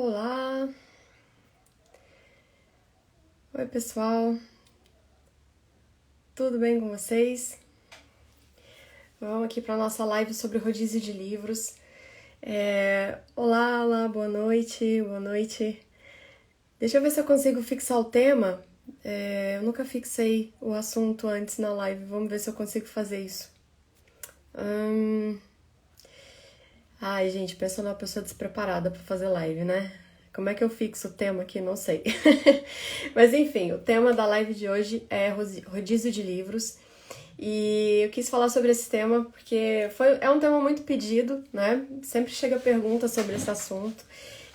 Olá! Oi, pessoal! Tudo bem com vocês? Vamos aqui para a nossa live sobre rodízio de livros. Olá, boa noite, boa noite. Deixa eu ver se eu consigo fixar o tema. Eu nunca fixei o assunto antes na live, vamos ver se eu consigo fazer isso. Ai, gente, pensa numa pessoa despreparada para fazer live, né? Como é que eu fixo o tema aqui? Não sei. Mas enfim, o tema da live de hoje é rodízio de livros. E eu quis falar sobre esse tema porque é um tema muito pedido, né? Sempre chega pergunta sobre esse assunto.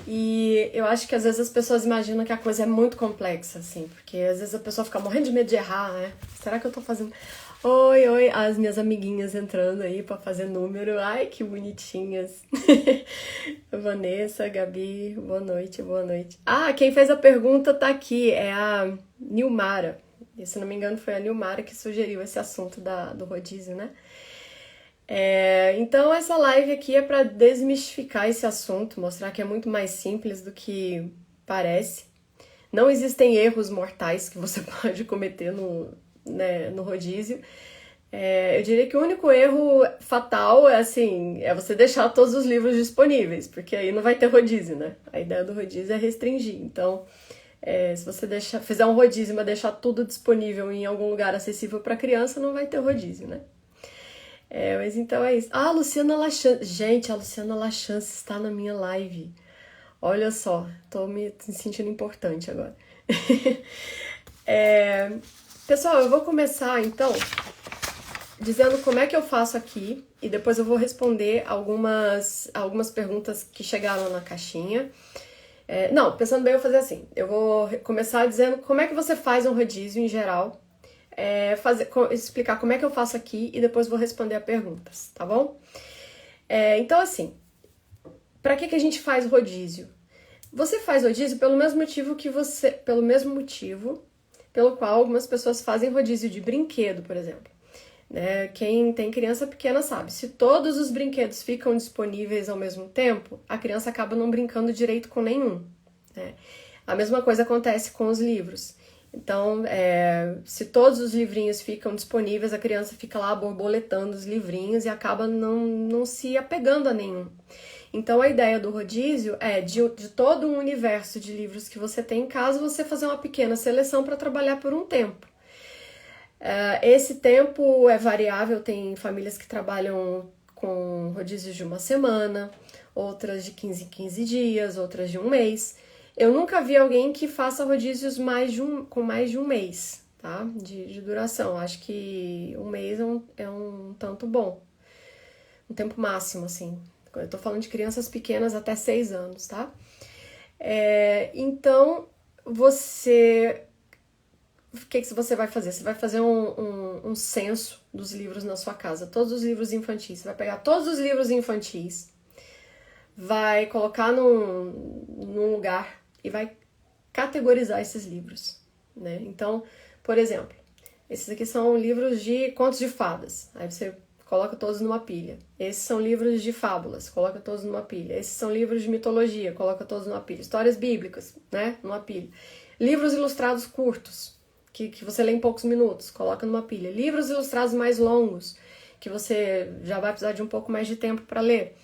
E eu acho que às vezes as pessoas imaginam que a coisa é muito complexa, assim. Porque às vezes a pessoa fica morrendo de medo de errar, né? Será que eu tô fazendo... Oi, as minhas amiguinhas entrando aí pra fazer número. Ai, que bonitinhas. Vanessa, Gabi, boa noite, boa noite. Ah, quem fez a pergunta tá aqui, é a Nilmara. E, se não me engano, foi a Nilmara que sugeriu esse assunto do rodízio, né? Então, essa live aqui é para desmistificar esse assunto, mostrar que é muito mais simples do que parece. Não existem erros mortais que você pode cometer no rodízio. Eu diria que o único erro fatal é você deixar todos os livros disponíveis, porque aí não vai ter rodízio, né? A ideia do rodízio é restringir. Então, se você fizer um rodízio, mas deixar tudo disponível em algum lugar acessível para criança, não vai ter rodízio, né? Mas então é isso. Ah, a Luciana Lachance. Gente, a Luciana Lachance está na minha live. Olha só, tô me sentindo importante agora. Pessoal, eu vou começar então dizendo como é que eu faço aqui e depois eu vou responder algumas perguntas que chegaram na caixinha. Pensando bem, eu vou fazer assim. Eu vou começar dizendo como é que você faz um rodízio em geral, explicar como é que eu faço aqui e depois vou responder a perguntas, tá bom? Então, assim, para que a gente faz rodízio? Você faz rodízio pelo mesmo motivo pelo qual algumas pessoas fazem rodízio de brinquedo, por exemplo. Quem tem criança pequena sabe, se todos os brinquedos ficam disponíveis ao mesmo tempo, a criança acaba não brincando direito com nenhum. A mesma coisa acontece com os livros. Então, se todos os livrinhos ficam disponíveis, a criança fica lá borboletando os livrinhos e acaba não se apegando a nenhum. Então, a ideia do rodízio é de todo um universo de livros que você tem em casa, você fazer uma pequena seleção para trabalhar por um tempo. Esse tempo é variável, tem famílias que trabalham com rodízios de uma semana, outras de 15 em 15 dias, outras de um mês. Eu nunca vi alguém que faça rodízios com mais de um mês, tá? De duração. Acho que um mês é um tanto bom. Um tempo máximo, assim. Eu tô falando de crianças pequenas até 6 anos, tá? Então, o que você vai fazer? Você vai fazer um censo dos livros na sua casa, todos os livros infantis. Você vai pegar todos os livros infantis, vai colocar num lugar e vai categorizar esses livros, né? Então, por exemplo, esses aqui são livros de contos de fadas. Aí você coloca todos numa pilha. Esses são livros de fábulas, coloca todos numa pilha. Esses são livros de mitologia, coloca todos numa pilha. Histórias bíblicas, né? Numa pilha. Livros ilustrados curtos, que você lê em poucos minutos, coloca numa pilha. Livros ilustrados mais longos, que você já vai precisar de um pouco mais de tempo para ler,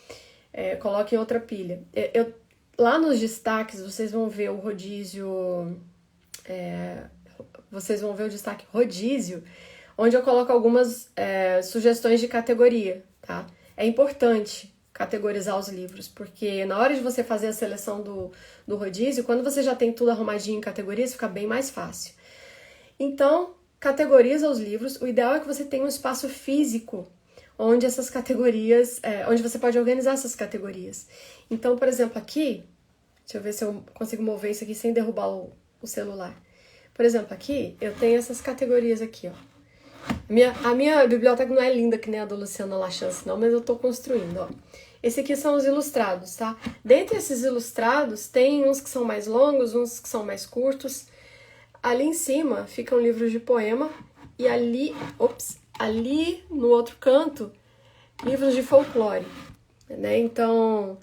coloca em outra pilha. Lá nos destaques, vocês vão ver o rodízio... vocês vão ver o destaque rodízio, onde eu coloco algumas sugestões de categoria, tá? É importante categorizar os livros, porque na hora de você fazer a seleção do rodízio, quando você já tem tudo arrumadinho em categorias, fica bem mais fácil. Então, categoriza os livros. O ideal é que você tenha um espaço físico onde essas categorias, onde você pode organizar essas categorias. Então, por exemplo, aqui, deixa eu ver se eu consigo mover isso aqui sem derrubar o celular. Por exemplo, aqui, eu tenho essas categorias aqui, ó. A minha biblioteca não é linda que nem a do Luciana Lachance, não, mas eu tô construindo, ó. Esse aqui são os ilustrados, tá? Dentre esses ilustrados, tem uns que são mais longos, uns que são mais curtos. Ali em cima ficam livros de poema e ali no outro canto, livros de folclore, né? Então,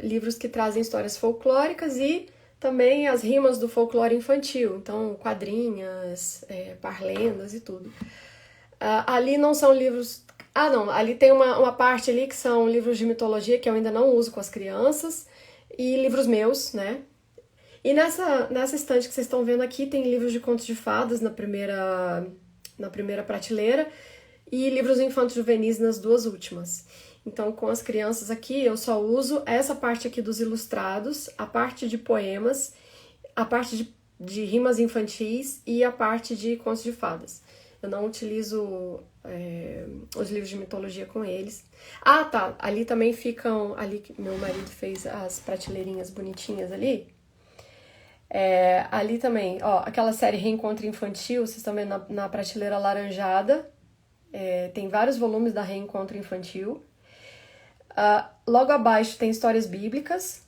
livros que trazem histórias folclóricas e também as rimas do folclore infantil, então quadrinhas, parlendas e tudo. Ali não são livros... não, ali tem uma parte ali que são livros de mitologia que eu ainda não uso com as crianças e livros meus, né? E nessa estante que vocês estão vendo aqui tem livros de contos de fadas na primeira prateleira e livros infantos juvenis nas duas últimas. Então, com as crianças aqui, eu só uso essa parte aqui dos ilustrados, a parte de poemas, a parte de rimas infantis e a parte de contos de fadas. Eu não utilizo os livros de mitologia com eles. Tá. Ali também ficam... Ali que meu marido fez as prateleirinhas bonitinhas ali. Ali também, aquela série Reencontro Infantil, vocês estão vendo na prateleira alaranjada. Tem vários volumes da Reencontro Infantil. Logo abaixo tem histórias bíblicas.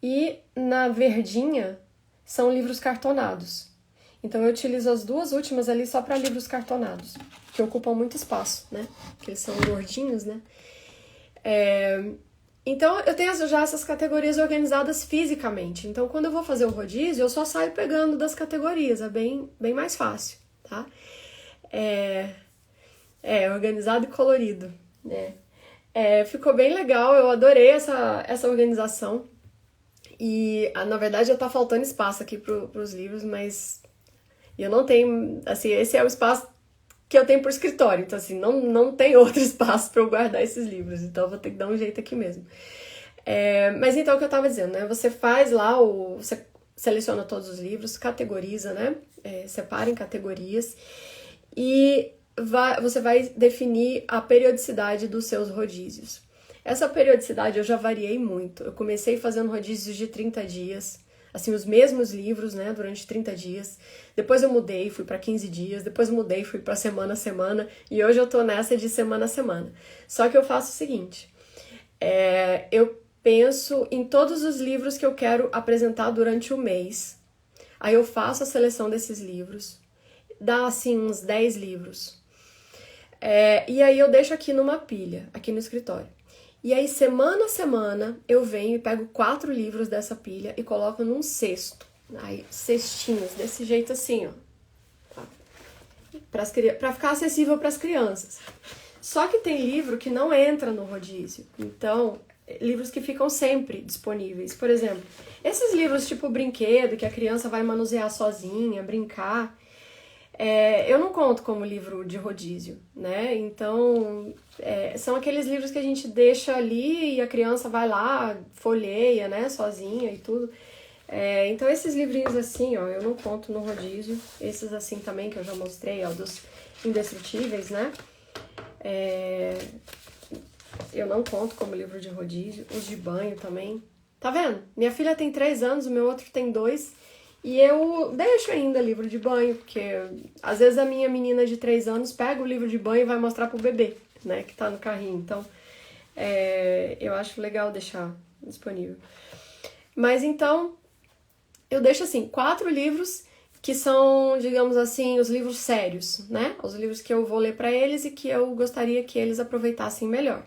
E na verdinha são livros cartonados. Então eu utilizo as duas últimas ali só para livros cartonados, que ocupam muito espaço, né? Porque eles são gordinhos, né? Então eu tenho já essas categorias organizadas fisicamente. Então quando eu vou fazer o rodízio, eu só saio pegando das categorias, é bem mais fácil, tá? Organizado e colorido, né? Ficou bem legal, eu adorei essa organização. E na verdade já tá faltando espaço aqui pros livros, mas eu não tenho, assim, esse é o espaço que eu tenho pro escritório, então assim, não tem outro espaço para eu guardar esses livros, então eu vou ter que dar um jeito aqui mesmo. Mas então, o que eu tava dizendo, né, você faz lá, você seleciona todos os livros, categoriza, né, separa em categorias e você vai definir a periodicidade dos seus rodízios. Essa periodicidade eu já variei muito, eu comecei fazendo rodízios de 30 dias, assim, os mesmos livros, né, durante 30 dias. Depois eu mudei, fui para 15 dias, depois eu mudei, fui para semana a semana, e hoje eu tô nessa de semana a semana. Só que eu faço o seguinte, eu penso em todos os livros que eu quero apresentar durante o mês. Aí eu faço a seleção desses livros, dá assim uns 10 livros. E aí eu deixo aqui numa pilha, aqui no escritório. E aí, semana a semana, eu venho e pego 4 livros dessa pilha e coloco num cesto. Aí, cestinhos, desse jeito assim, ó. Pra ficar acessível para as crianças. Só que tem livro que não entra no rodízio. Então, livros que ficam sempre disponíveis. Por exemplo, esses livros tipo brinquedo, que a criança vai manusear sozinha, brincar... eu não conto como livro de rodízio, né? Então, são aqueles livros que a gente deixa ali e a criança vai lá, folheia, né, sozinha e tudo. Então, esses livrinhos assim, ó, eu não conto no rodízio. Esses assim também, que eu já mostrei, ó, dos indestrutíveis, né? Eu não conto como livro de rodízio. Os de banho também. Tá vendo? Minha filha tem 3 anos, o meu outro tem 2. E eu deixo ainda livro de banho, porque às vezes a minha menina de 3 anos pega o livro de banho e vai mostrar pro bebê, né, que tá no carrinho. Então, eu acho legal deixar disponível. Mas então, eu deixo assim, 4 livros que são, digamos assim, os livros sérios, né? Os livros que eu vou ler para eles e que eu gostaria que eles aproveitassem melhor.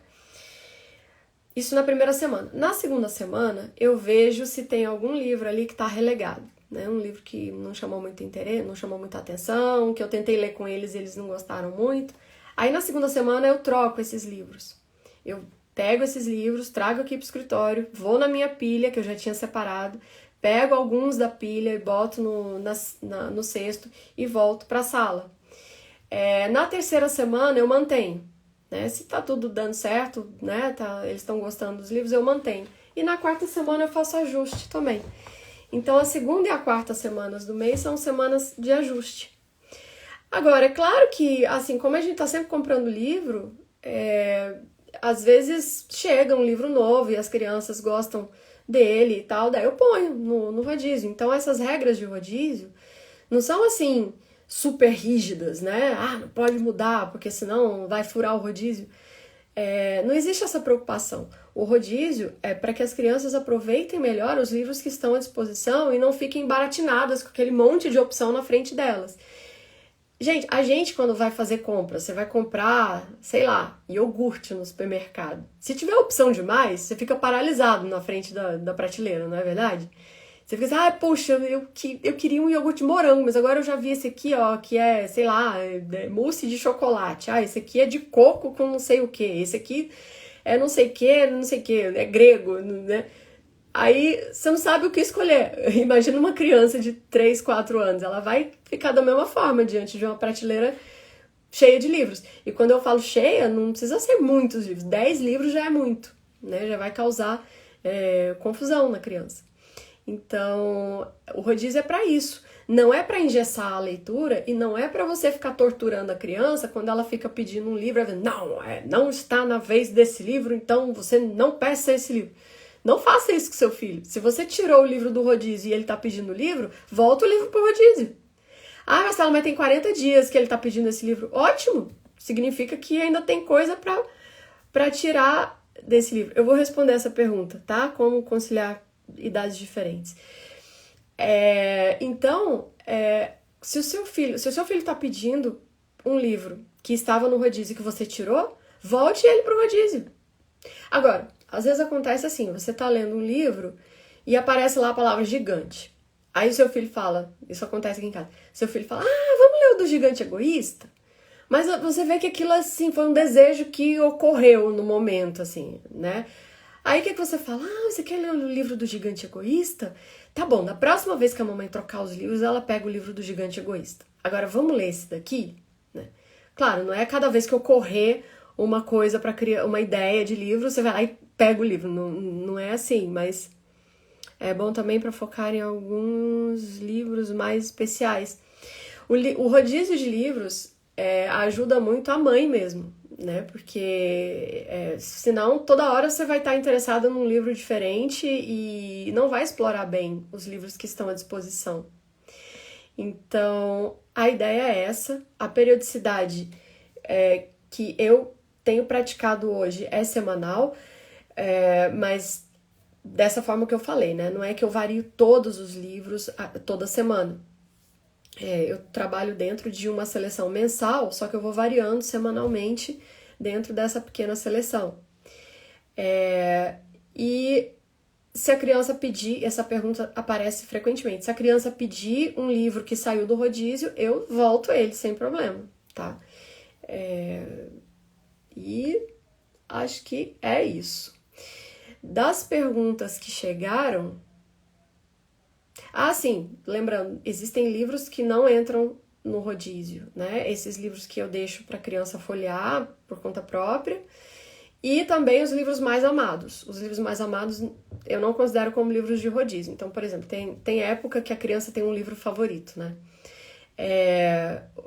Isso na primeira semana. Na segunda semana, eu vejo se tem algum livro ali que tá relegado. Né, um livro que não chamou muito interesse, não chamou muita atenção, que eu tentei ler com eles e eles não gostaram muito. Aí na segunda semana eu troco esses livros. Eu pego esses livros, trago aqui pro escritório, vou na minha pilha, que eu já tinha separado, pego alguns da pilha e boto no cesto e volto para a sala. Na terceira semana eu mantenho. Né, se tá tudo dando certo, né, eles estão gostando dos livros, eu mantenho. E na quarta semana eu faço ajuste também. Então, a segunda e a quarta semanas do mês são semanas de ajuste. Agora, é claro que, assim, como a gente tá sempre comprando livro, às vezes chega um livro novo e as crianças gostam dele e tal, daí eu ponho no rodízio. Então, essas regras de rodízio não são, assim, super rígidas, né? Não pode mudar, porque senão vai furar o rodízio. Não existe essa preocupação. O rodízio é para que as crianças aproveitem melhor os livros que estão à disposição e não fiquem baratinadas com aquele monte de opção na frente delas. Gente, a gente quando vai fazer compra, você vai comprar, sei lá, iogurte no supermercado. Se tiver opção demais, você fica paralisado na frente da prateleira, não é verdade? Você fica assim, puxa, eu queria um iogurte morango, mas agora eu já vi esse aqui, ó, que é, sei lá, mousse de chocolate. Esse aqui é de coco com não sei o que. Esse aqui é não sei o que, não sei o que, é grego, né? Aí você não sabe o que escolher. Imagina uma criança de 3, 4 anos, ela vai ficar da mesma forma diante de uma prateleira cheia de livros. E quando eu falo cheia, não precisa ser muitos livros. 10 livros já é muito, né? Já vai causar confusão na criança. Então, o rodízio é para isso. Não é para engessar a leitura e não é para você ficar torturando a criança quando ela fica pedindo um livro. Não está na vez desse livro, então você não peça esse livro. Não faça isso com seu filho. Se você tirou o livro do rodízio e ele tá pedindo o livro, volta o livro pro rodízio. Marcelo, mas tem 40 dias que ele tá pedindo esse livro. Ótimo! Significa que ainda tem coisa pra tirar desse livro. Eu vou responder essa pergunta, tá? Como conciliar idades diferentes. Então, se o seu filho tá pedindo um livro que estava no rodízio que você tirou, volte ele pro rodízio. Agora, às vezes acontece assim, você tá lendo um livro e aparece lá a palavra gigante. Aí o seu filho fala, isso acontece aqui em casa, seu filho fala, vamos ler o do gigante egoísta? Mas você vê que aquilo, assim, foi um desejo que ocorreu no momento, assim, né? Aí o que você fala? Você quer ler o livro do gigante egoísta? Tá bom, na próxima vez que a mamãe trocar os livros, ela pega o livro do gigante egoísta. Agora, vamos ler esse daqui? Né? Claro, não é cada vez que ocorrer uma coisa para criar uma ideia de livro, você vai lá e pega o livro. Não é assim, mas é bom também para focar em alguns livros mais especiais. O rodízio de livros ajuda muito a mãe mesmo, né? Porque senão toda hora você vai estar interessada num livro diferente e não vai explorar bem os livros que estão à disposição. Então, a ideia é essa. A periodicidade que eu tenho praticado hoje é semanal, mas dessa forma que eu falei, né? Não é que eu vario todos os livros toda semana. Eu trabalho dentro de uma seleção mensal, só que eu vou variando semanalmente dentro dessa pequena seleção. E se a criança pedir, essa pergunta aparece frequentemente, se a criança pedir um livro que saiu do rodízio, eu volto ele sem problema, tá? E acho que é isso. Das perguntas que chegaram... sim, lembrando, existem livros que não entram no rodízio, né? Esses livros que eu deixo para a criança folhear por conta própria. E também os livros mais amados. Os livros mais amados eu não considero como livros de rodízio. Então, por exemplo, tem época que a criança tem um livro favorito, né?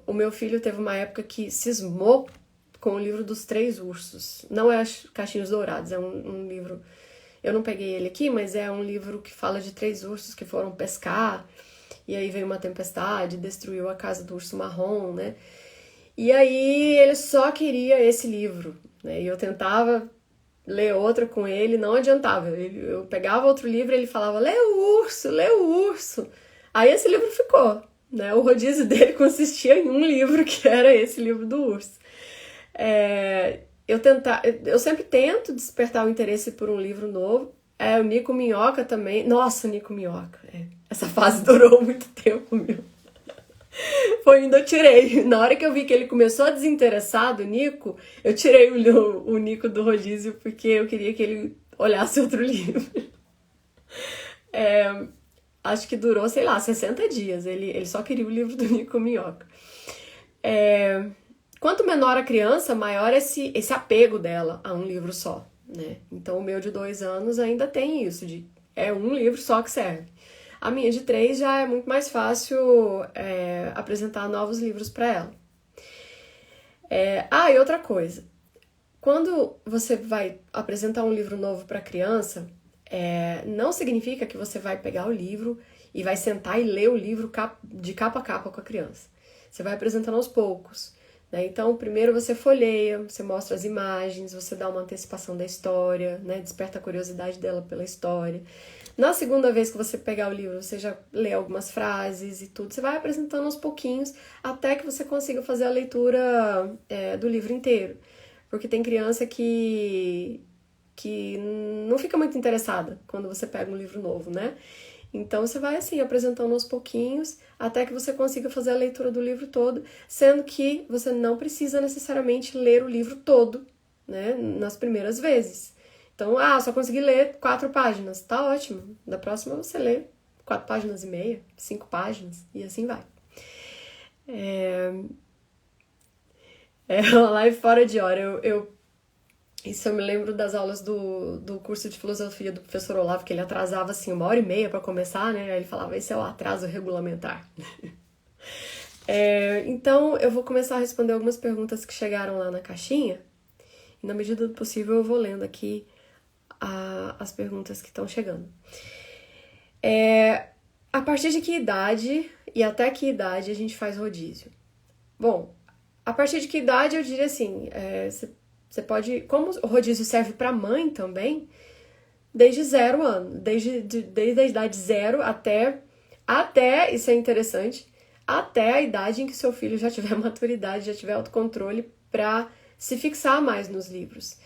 O meu filho teve uma época que cismou com o livro dos Três Ursos. Não é Caixinhos Dourados, é um livro... Eu não peguei ele aqui, mas é um livro que fala de 3 ursos que foram pescar, e aí veio uma tempestade, destruiu a casa do urso marrom, né? E aí ele só queria esse livro, né? E eu tentava ler outro com ele, não adiantava. Eu pegava outro livro e ele falava, lê o urso, lê o urso. Aí esse livro ficou, né? O rodízio dele consistia em um livro, que era esse livro do urso. Eu sempre tento despertar o interesse por um livro novo. O Nico Minhoca também. Nossa, Nico Minhoca. Essa fase durou muito tempo, meu. Foi ainda eu tirei. Na hora que eu vi que ele começou a desinteressar do Nico, eu tirei o Nico do rodízio porque eu queria que ele olhasse outro livro. Acho que durou, sei lá, 60 dias. Ele só queria o livro do Nico Minhoca. Quanto menor a criança, maior esse apego dela a um livro só, né? Então, o meu de 2 anos ainda tem isso, é um livro só que serve. A minha de 3 já é muito mais fácil apresentar novos livros para ela. E outra coisa. Quando você vai apresentar um livro novo para a criança, não significa que você vai pegar o livro e vai sentar e ler o livro de capa a capa com a criança. Você vai apresentando aos poucos. né? Então, primeiro você folheia, você mostra as imagens, você dá uma antecipação da história, né? Desperta a curiosidade dela pela história. Na segunda vez que você pegar o livro, você já lê algumas frases e tudo. Você vai apresentando aos pouquinhos até que você consiga fazer a leitura do livro inteiro. Porque tem criança que não fica muito interessada quando você pega um livro novo, né? Então você vai assim, apresentando aos pouquinhos, até que você consiga fazer a leitura do livro todo, sendo que você não precisa necessariamente ler o livro todo, né, nas primeiras vezes. Então, só consegui ler 4 páginas, tá ótimo. Da próxima você lê 4 páginas e meia, 5 páginas, e assim vai. Uma live fora de hora. Isso eu me lembro das aulas do curso de filosofia do professor Olavo, que ele atrasava assim 1h30 para começar, né? Aí ele falava, esse é o atraso regulamentar. Então eu vou começar a responder algumas perguntas que chegaram lá na caixinha. E na medida do possível eu vou lendo aqui as perguntas que estão chegando. A partir de que idade e até que idade a gente faz rodízio? Bom, a partir de que idade eu diria assim, você pode, como o rodízio serve para mãe também, desde 0 anos, desde a idade 0 até, isso é interessante, até a idade em que seu filho já tiver maturidade, já tiver autocontrole para se fixar mais nos livros.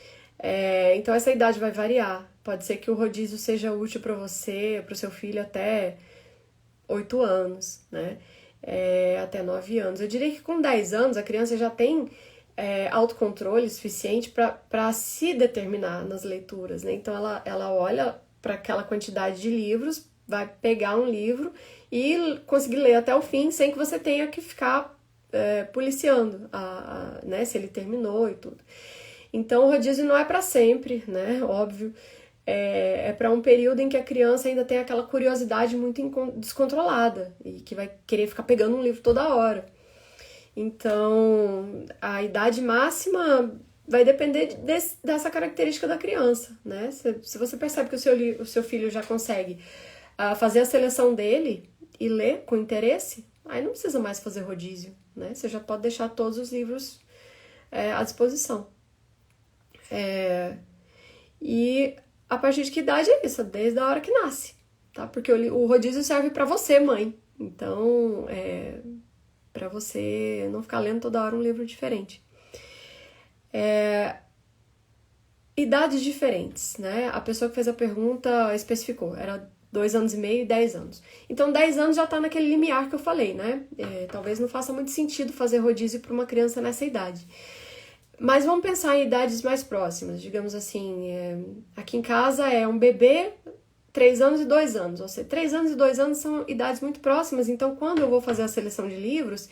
Então essa idade vai variar. Pode ser que o rodízio seja útil para você, para o seu filho até 8 anos, né? Até 9 anos. Eu diria que com 10 anos a criança já tem autocontrole suficiente para se determinar nas leituras, né? Então ela olha para aquela quantidade de livros, vai pegar um livro e conseguir ler até o fim sem que você tenha que ficar policiando, né? Se ele terminou e tudo. Então o rodízio não é para sempre, né? Óbvio. É para um período em que a criança ainda tem aquela curiosidade muito descontrolada e que vai querer ficar pegando um livro toda hora. Então, a idade máxima vai depender dessa característica da criança, né? Se você percebe que o seu filho já consegue fazer a seleção dele e ler com interesse, aí não precisa mais fazer rodízio, né? Você já pode deixar todos os livros à disposição. E a partir de que idade é isso? Desde a hora que nasce, tá? Porque o rodízio serve para você, mãe. Então, para você não ficar lendo toda hora um livro diferente. Idades diferentes, né? A pessoa que fez a pergunta especificou, era 2 anos e meio e 10 anos. Então, 10 anos já tá naquele limiar que eu falei, né? Talvez não faça muito sentido fazer rodízio para uma criança nessa idade. Mas vamos pensar em idades mais próximas, digamos assim, aqui em casa é um bebê, 3 anos e 2 anos, ou seja, 3 anos e 2 anos são idades muito próximas, então quando eu vou fazer a seleção de livros,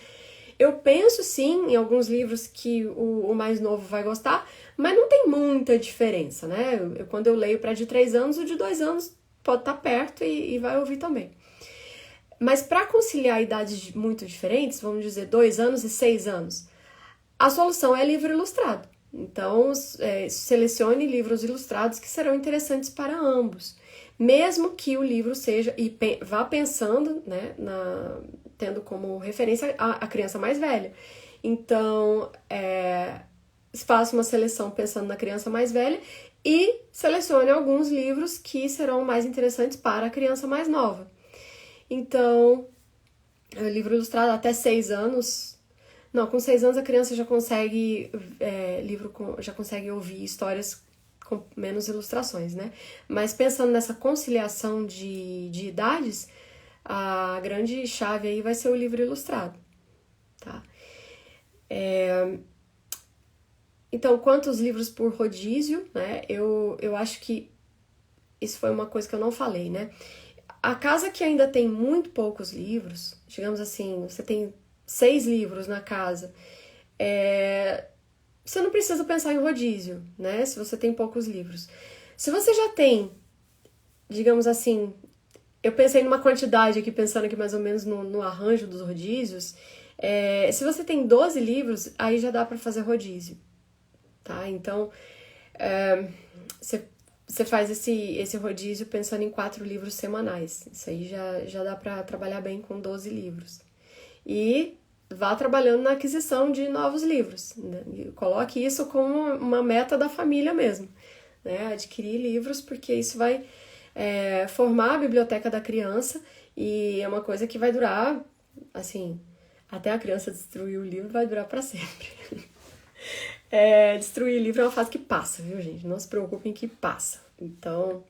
eu penso sim em alguns livros que o mais novo vai gostar, mas não tem muita diferença, né? Quando eu leio para de 3 anos, o de 2 anos pode estar perto e vai ouvir também. Mas para conciliar idades muito diferentes, vamos dizer 2 anos e 6 anos, a solução é livro ilustrado. Então, selecione livros ilustrados que serão interessantes para ambos. Mesmo que o livro seja, e vá pensando, né, tendo como referência a criança mais velha. Então, faça uma seleção pensando na criança mais velha e selecione alguns livros que serão mais interessantes para a criança mais nova. Então, livro ilustrado até 6 anos... Não, com 6 anos a criança já consegue já consegue ouvir histórias com menos ilustrações, né? Mas pensando nessa conciliação de idades, a grande chave aí vai ser o livro ilustrado, tá? Então, quantos livros por rodízio, né? Eu acho que isso foi uma coisa que eu não falei, né? A casa que ainda tem muito poucos livros, digamos assim, você tem 6 livros na casa, você não precisa pensar em rodízio, né? Se você tem poucos livros. Se você já tem, digamos assim, eu pensei numa quantidade aqui, pensando aqui mais ou menos no arranjo dos rodízios, se você tem 12 livros, aí já dá para fazer rodízio, tá? Então, você faz esse rodízio pensando em 4 livros semanais. Isso aí já dá para trabalhar bem com 12 livros. E vá trabalhando na aquisição de novos livros, né? E coloque isso como uma meta da família mesmo, né? Adquirir livros, porque isso vai formar a biblioteca da criança e é uma coisa que vai durar, assim, até a criança destruir o livro, vai durar para sempre. Destruir livro é uma fase que passa, viu, gente? Não se preocupem que passa. Então,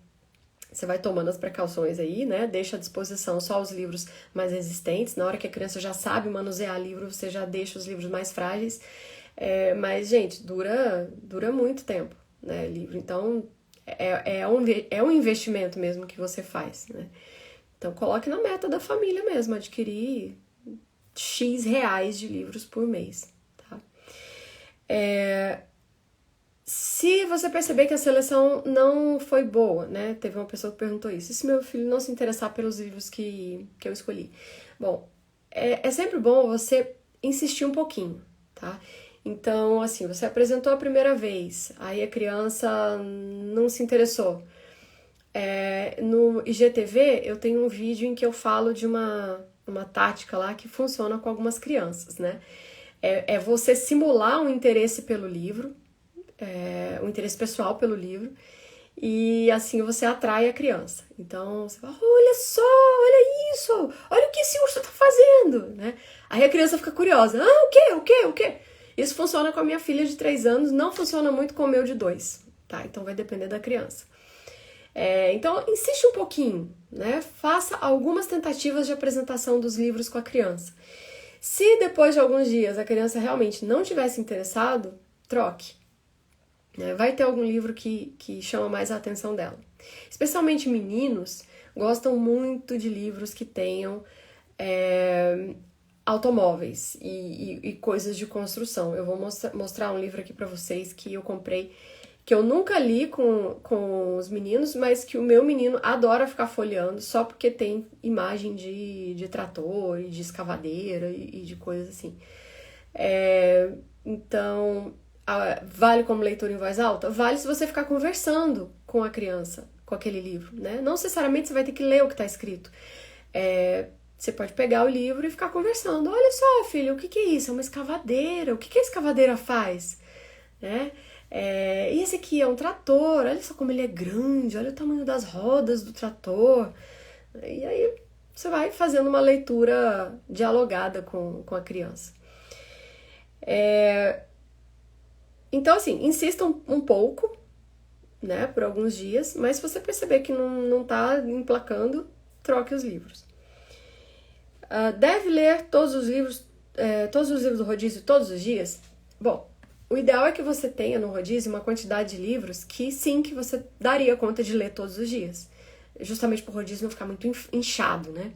você vai tomando as precauções aí, né? Deixa à disposição só os livros mais resistentes. Na hora que a criança já sabe manusear livro, você já deixa os livros mais frágeis. Mas, gente, dura muito tempo, né? Livro. Então, é um investimento mesmo que você faz, né? Então, coloque na meta da família mesmo, adquirir X reais de livros por mês, tá? Se você perceber que a seleção não foi boa, né? Teve uma pessoa que perguntou isso. E se meu filho não se interessar pelos livros que eu escolhi? Bom, é sempre bom você insistir um pouquinho, tá? Então, assim, você apresentou a primeira vez, aí a criança não se interessou. No IGTV, eu tenho um vídeo em que eu falo de uma tática lá que funciona com algumas crianças, né? É você simular um interesse pelo livro, um interesse pessoal pelo livro, e assim você atrai a criança. Então, você fala, olha só, olha isso, olha o que esse urso tá fazendo, né? Aí a criança fica curiosa, o quê? Isso funciona com a minha filha de 3 anos, não funciona muito com o meu de 2, tá? Então vai depender da criança. Então, insiste um pouquinho, né? Faça algumas tentativas de apresentação dos livros com a criança. Se depois de alguns dias a criança realmente não tivesse interessado, troque. Vai ter algum livro que chama mais a atenção dela. Especialmente meninos gostam muito de livros que tenham automóveis e coisas de construção. Eu vou mostrar um livro aqui para vocês que eu comprei, que eu nunca li com os meninos, mas que o meu menino adora ficar folheando só porque tem imagem de trator e de escavadeira e de coisas assim. Então, vale como leitura em voz alta? Vale se você ficar conversando com a criança, com aquele livro, né? Não necessariamente você vai ter que ler o que está escrito. Você pode pegar o livro e ficar conversando. Olha só, filho, o que é isso? É uma escavadeira. O que a escavadeira faz? Né? E esse aqui é um trator. Olha só como ele é grande. Olha o tamanho das rodas do trator. E aí você vai fazendo uma leitura dialogada com a criança. Então, assim, insista um pouco, né, por alguns dias, mas se você perceber que não tá emplacando, troque os livros. Deve ler todos os livros do rodízio todos os dias? Bom, o ideal é que você tenha no rodízio uma quantidade de livros que sim, que você daria conta de ler todos os dias. Justamente por rodízio não ficar muito inchado, né?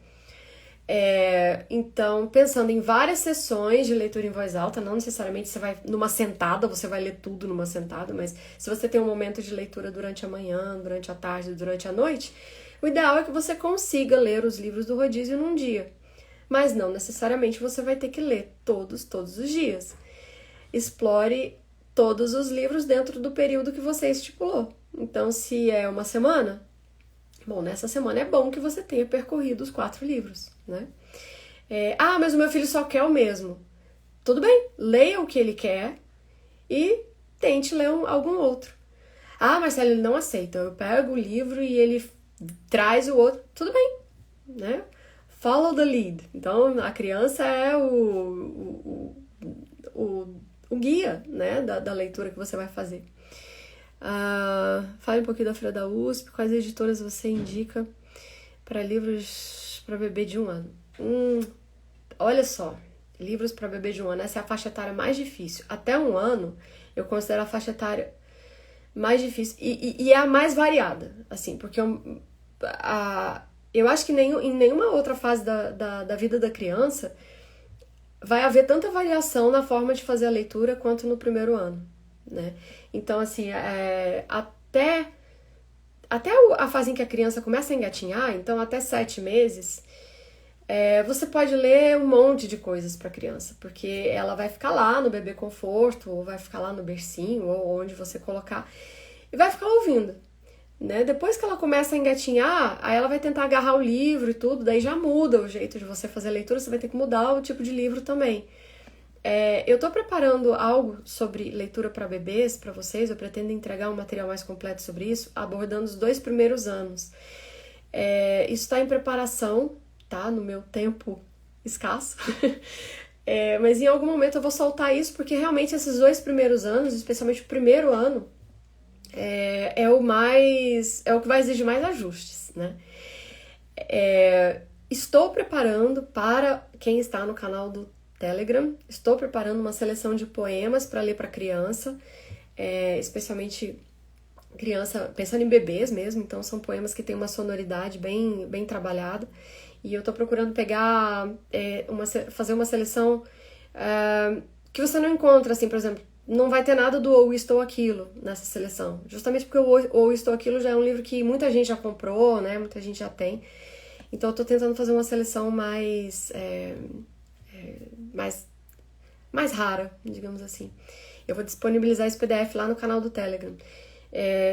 Então, pensando em várias sessões de leitura em voz alta, não necessariamente você vai numa sentada, você vai ler tudo numa sentada, mas se você tem um momento de leitura durante a manhã, durante a tarde, durante a noite, o ideal é que você consiga ler os livros do rodízio num dia. Mas não necessariamente você vai ter que ler todos os dias. Explore todos os livros dentro do período que você estipulou. Então, se é uma semana, bom, nessa semana é bom que você tenha percorrido os 4 livros, né? Mas o meu filho só quer o mesmo. Tudo bem, leia o que ele quer e tente ler algum outro. Marcelo, ele não aceita. Eu pego o livro e ele traz o outro. Tudo bem, né? Follow the lead. Então, a criança é o guia, né, da leitura que você vai fazer. Fale um pouquinho da Feira da USP. Quais editoras você indica para livros para bebê de 1 ano? Olha só, livros para bebê de 1 ano, essa é a faixa etária mais difícil. Até 1 ano, eu considero a faixa etária mais difícil e é a mais variada, assim, porque eu acho que em nenhuma outra fase da vida da criança vai haver tanta variação na forma de fazer a leitura quanto no primeiro ano, né? Então, assim, até a fase em que a criança começa a engatinhar, então até 7 meses, você pode ler um monte de coisas para a criança, porque ela vai ficar lá no bebê conforto, ou vai ficar lá no bercinho, ou onde você colocar, e vai ficar ouvindo. né? Depois que ela começa a engatinhar, aí ela vai tentar agarrar o livro e tudo, daí já muda o jeito de você fazer a leitura, você vai ter que mudar o tipo de livro também. Eu tô preparando algo sobre leitura para bebês para vocês, eu pretendo entregar um material mais completo sobre isso, abordando os 2 primeiros anos. Isso está em preparação, tá? No meu tempo escasso. Mas em algum momento eu vou soltar isso, porque realmente esses 2 primeiros anos, especialmente o primeiro ano, é o que vai exigir mais ajustes, né? Estou preparando para quem está no canal do Telegram, estou preparando uma seleção de poemas para ler para criança, especialmente criança, pensando em bebês mesmo, então são poemas que têm uma sonoridade bem, bem trabalhada, e eu estou procurando pegar, fazer uma seleção que você não encontra, assim, por exemplo, não vai ter nada do Ou Estou Aquilo nessa seleção, justamente porque o Ou Estou Aquilo já é um livro que muita gente já comprou, né, muita gente já tem, então eu estou tentando fazer uma seleção mais rara, digamos assim. Eu vou disponibilizar esse PDF lá no canal do Telegram.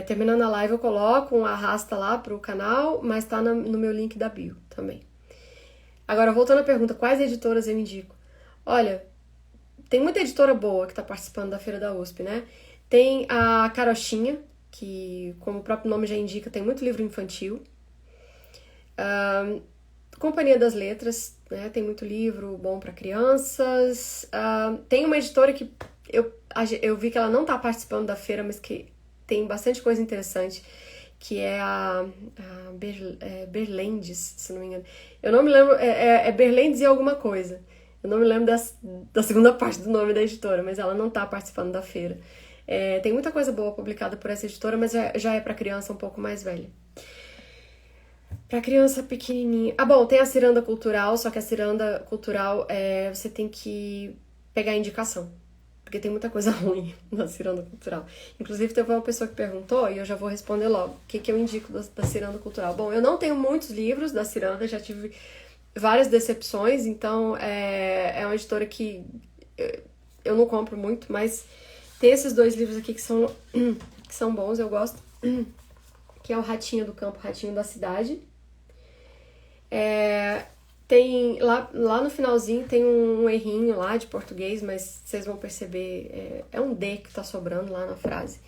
Terminando a live eu coloco um arrasta lá pro canal, mas tá no meu link da bio também. Agora, voltando à pergunta, quais editoras eu indico? Olha, tem muita editora boa que tá participando da Feira da USP, né? Tem a Carochinha, que, como o próprio nome já indica, tem muito livro infantil. Companhia das Letras, né? Tem muito livro bom para crianças. Tem uma editora que eu vi que ela não tá participando da feira, mas que tem bastante coisa interessante, que é a Berlendes, se não me engano. Eu não me lembro, Berlendes e alguma coisa. Eu não me lembro da segunda parte do nome da editora, mas ela não tá participando da feira. Tem muita coisa boa publicada por essa editora, mas já é para criança um pouco mais velha. Pra criança pequenininha... bom, tem a Ciranda Cultural, só que a Ciranda Cultural você tem que pegar indicação, porque tem muita coisa ruim na Ciranda Cultural. Inclusive, teve uma pessoa que perguntou, e eu já vou responder logo, o que eu indico da Ciranda Cultural. Bom, eu não tenho muitos livros da Ciranda, já tive várias decepções, então é uma editora que eu não compro muito, mas tem esses 2 livros aqui que são bons, eu gosto, que é o Ratinho do Campo, Ratinho da Cidade. Tem lá no finalzinho tem um errinho lá de português, mas vocês vão perceber, é um D que tá sobrando lá na frase.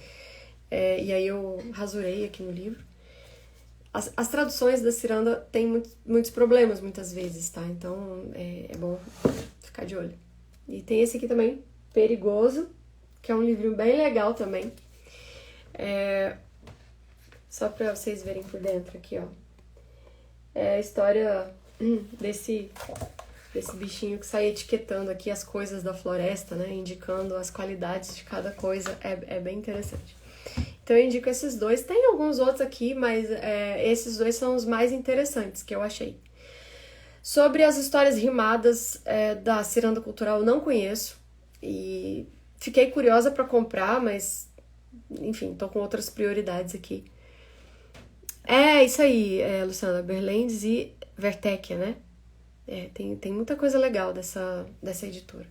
E aí eu rasurei aqui no livro. As traduções da Ciranda têm muitos problemas muitas vezes, tá? Então é bom ficar de olho. E tem esse aqui também, Perigoso, que é um livrinho bem legal também. Só pra vocês verem por dentro aqui, ó. É a história desse bichinho que sai etiquetando aqui as coisas da floresta, né? Indicando as qualidades de cada coisa. É bem interessante. Então eu indico esses 2. Tem alguns outros aqui, mas esses 2 são os mais interessantes que eu achei. Sobre as histórias rimadas da Ciranda Cultural, eu não conheço. E fiquei curiosa para comprar, mas, enfim, tô com outras prioridades aqui. Isso aí, Luciana, Berlendes e Vertecchia, né? Tem muita coisa legal dessa editora.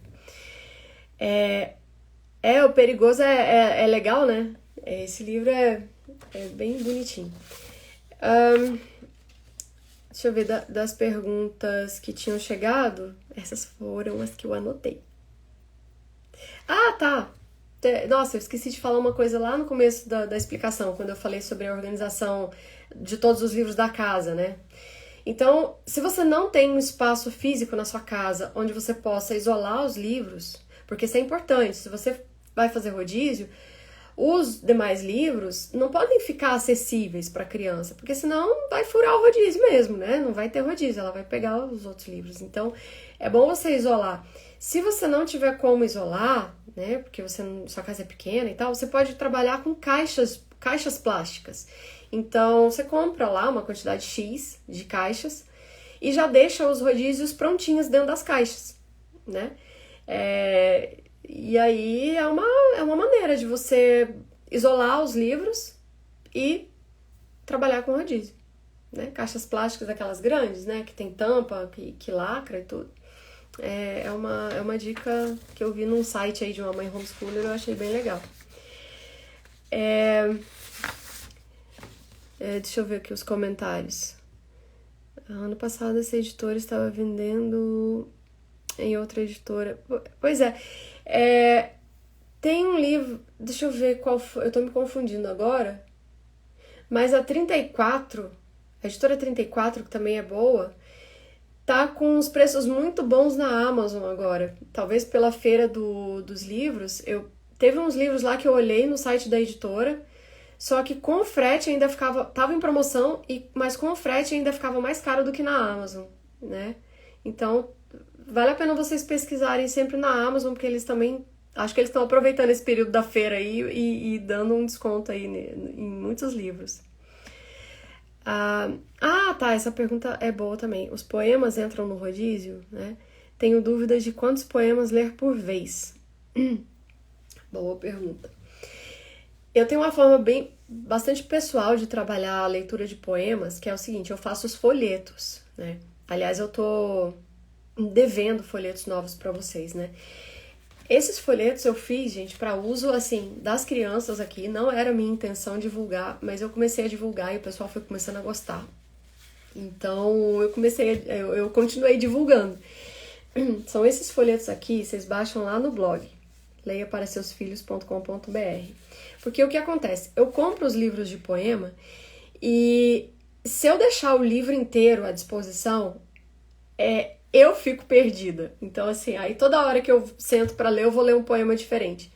O Perigoso é legal, né? Esse livro é bem bonitinho. Deixa eu ver, das perguntas que tinham chegado, essas foram as que eu anotei. Tá! Nossa, eu esqueci de falar uma coisa lá no começo da explicação, quando eu falei sobre a organização de todos os livros da casa, né? Então, se você não tem um espaço físico na sua casa onde você possa isolar os livros, porque isso é importante, se você vai fazer rodízio, os demais livros não podem ficar acessíveis para a criança, porque senão vai furar o rodízio mesmo, né? Não vai ter rodízio, ela vai pegar os outros livros. Então, é bom você isolar. Se você não tiver como isolar, né, porque sua casa é pequena e tal, você pode trabalhar com caixas plásticas. Então, você compra lá uma quantidade X de caixas e já deixa os rodízios prontinhos dentro das caixas, né? E aí é uma maneira de você isolar os livros e trabalhar com rodízio, né? Caixas plásticas, aquelas grandes, né? Que tem tampa, que lacra e tudo. É uma dica que eu vi num site aí de uma mãe homeschooler, eu achei bem legal. Deixa eu ver aqui os comentários. Ano passado essa editora estava vendendo em outra editora. Pois é, tem um livro, deixa eu ver qual foi, eu tô me confundindo agora, mas a 34, a editora 34, que também é boa, tá com uns preços muito bons na Amazon agora. Talvez pela feira dos livros. Teve uns livros lá que eu olhei no site da editora, só que com frete ainda tava em promoção, mas com frete ainda ficava mais caro do que na Amazon, né? Então, vale a pena vocês pesquisarem sempre na Amazon, porque eles também, acho que eles estão aproveitando esse período da feira aí e dando um desconto aí em muitos livros. Tá, essa pergunta é boa também. Os poemas entram no rodízio, né? Tenho dúvidas de quantos poemas ler por vez. Boa pergunta. Eu tenho uma forma bastante pessoal de trabalhar a leitura de poemas, que é o seguinte, eu faço os folhetos, né? Aliás, eu tô devendo folhetos novos para vocês, né? Esses folhetos eu fiz, gente, para uso, assim, das crianças aqui. Não era minha intenção divulgar, mas eu comecei a divulgar e o pessoal foi começando a gostar. Então, eu continuei divulgando. São esses folhetos aqui, vocês baixam lá no blog, leiaparaseusfilhos.com.br. Porque o que acontece? Eu compro os livros de poema e se eu deixar o livro inteiro à disposição, eu fico perdida. Então, assim, aí toda hora que eu sento para ler, eu vou ler um poema diferente.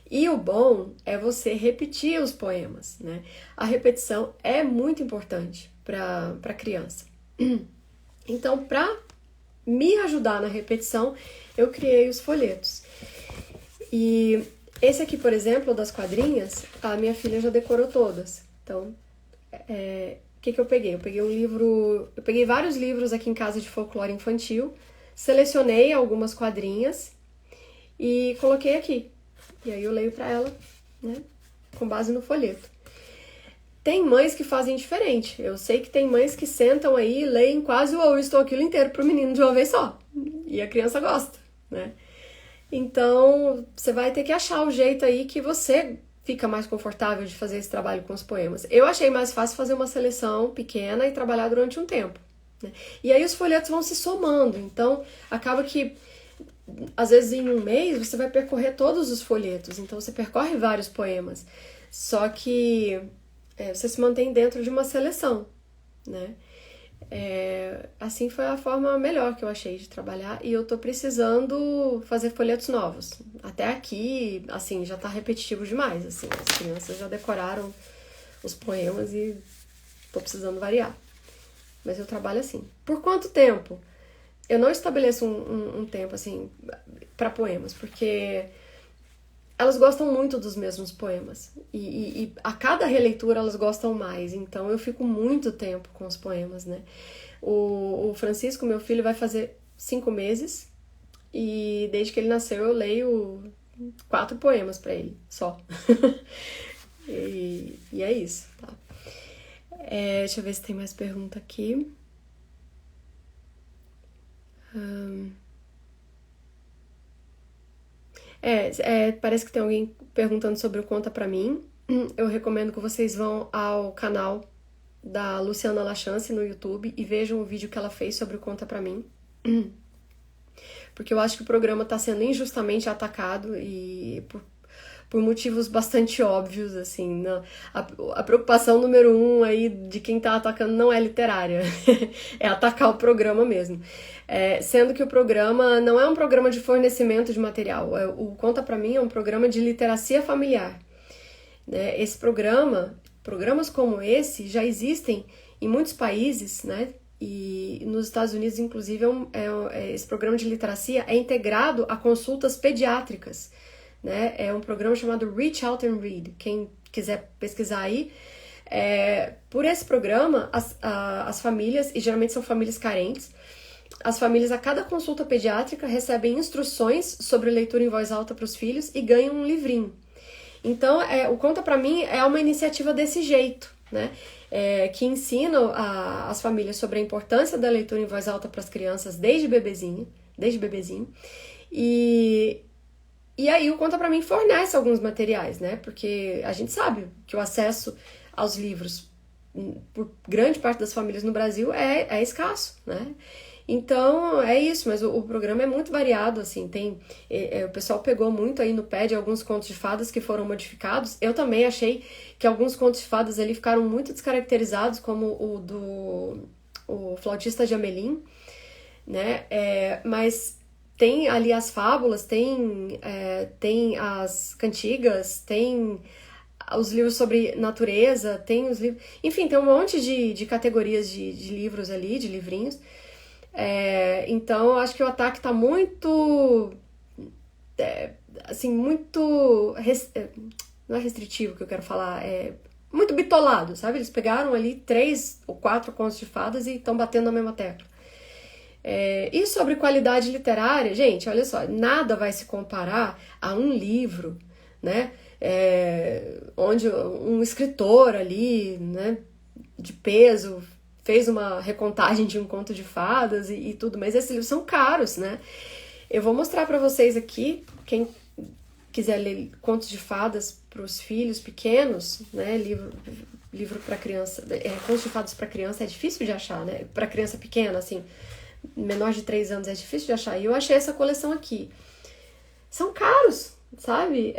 E o bom é você repetir os poemas, né? A repetição é muito importante para a criança. Então, para me ajudar na repetição, eu criei os folhetos. E esse aqui, por exemplo, das quadrinhas, a minha filha já decorou todas. Então, o que eu peguei? Eu peguei um livro... Eu peguei vários livros aqui em casa de folclore infantil, selecionei algumas quadrinhas e coloquei aqui. E aí eu leio pra ela, né, com base no folheto. Tem mães que fazem diferente. Eu sei que tem mães que sentam aí e leem quase o Eu Estou Aquilo inteiro pro menino de uma vez só. E a criança gosta, né? Então, você vai ter que achar o jeito aí que você fica mais confortável de fazer esse trabalho com os poemas. Eu achei mais fácil fazer uma seleção pequena e trabalhar durante um tempo, né? E aí os folhetos vão se somando. Então, acaba que, às vezes, em um mês, você vai percorrer todos os folhetos. Então, você percorre vários poemas. Só que você se mantém dentro de uma seleção, né? Assim foi a forma melhor que eu achei de trabalhar e eu tô precisando fazer folhetos novos. Até aqui, assim, já tá repetitivo demais, assim, as crianças já decoraram os poemas e tô precisando variar. Mas eu trabalho assim. Por quanto tempo? Eu não estabeleço um tempo, assim, para poemas, porque elas gostam muito dos mesmos poemas. E a cada releitura elas gostam mais. Então eu fico muito tempo com os poemas, né? O Francisco, meu filho, vai fazer 5 meses. E desde que ele nasceu eu leio 4 poemas pra ele, só. e é isso, tá? Deixa eu ver se tem mais pergunta aqui. Parece que tem alguém perguntando sobre o Conta Pra Mim. Eu recomendo que vocês vão ao canal da Luciana Lachance no YouTube e vejam o vídeo que ela fez sobre o Conta Pra Mim. Porque eu acho que o programa tá sendo injustamente atacado e por motivos bastante óbvios, assim. Não, a preocupação número 1 aí de quem tá atacando não é literária, é atacar o programa mesmo. Sendo que o programa não é um programa de fornecimento de material, o Conta Pra Mim é um programa de literacia familiar, né? Esse programas como esse já existem em muitos países, né? E nos Estados Unidos, inclusive, esse programa de literacia é integrado a consultas pediátricas, né? É um programa chamado Reach Out and Read. Quem quiser pesquisar aí, por esse programa, as famílias, e geralmente são famílias carentes, as famílias a cada consulta pediátrica recebem instruções sobre leitura em voz alta para os filhos e ganham um livrinho. Então, o Conta Pra Mim é uma iniciativa desse jeito, né? Que ensina as famílias sobre a importância da leitura em voz alta para as crianças desde bebezinho. E aí o Conta Pra Mim fornece alguns materiais, né? Porque a gente sabe que o acesso aos livros por grande parte das famílias no Brasil é escasso, né? Então, é isso, mas o programa é muito variado, assim, o pessoal pegou muito aí no pé de alguns contos de fadas que foram modificados. Eu também achei que alguns contos de fadas ali ficaram muito descaracterizados, como o Flautista de Amelim, né? Mas tem ali as fábulas, tem as cantigas, tem os livros sobre natureza, tem os livros... Enfim, tem um monte de categorias de livros ali, de livrinhos. Então, eu acho que o ataque tá muito... assim, muito... não é restritivo que eu quero falar, muito bitolado, sabe? Eles pegaram ali 3 ou 4 contos de fadas e estão batendo na mesma tecla. E sobre qualidade literária, gente, olha só, nada vai se comparar a um livro, né? Onde um escritor ali, né, de peso, fez uma recontagem de um conto de fadas e tudo, mas esses livros são caros, né? Eu vou mostrar para vocês aqui, quem quiser ler contos de fadas para os filhos pequenos, né? Livro para criança, contos de fadas para criança é difícil de achar, né? Para criança pequena, assim, menor de 3 anos é difícil de achar. E eu achei essa coleção aqui. São caros, sabe?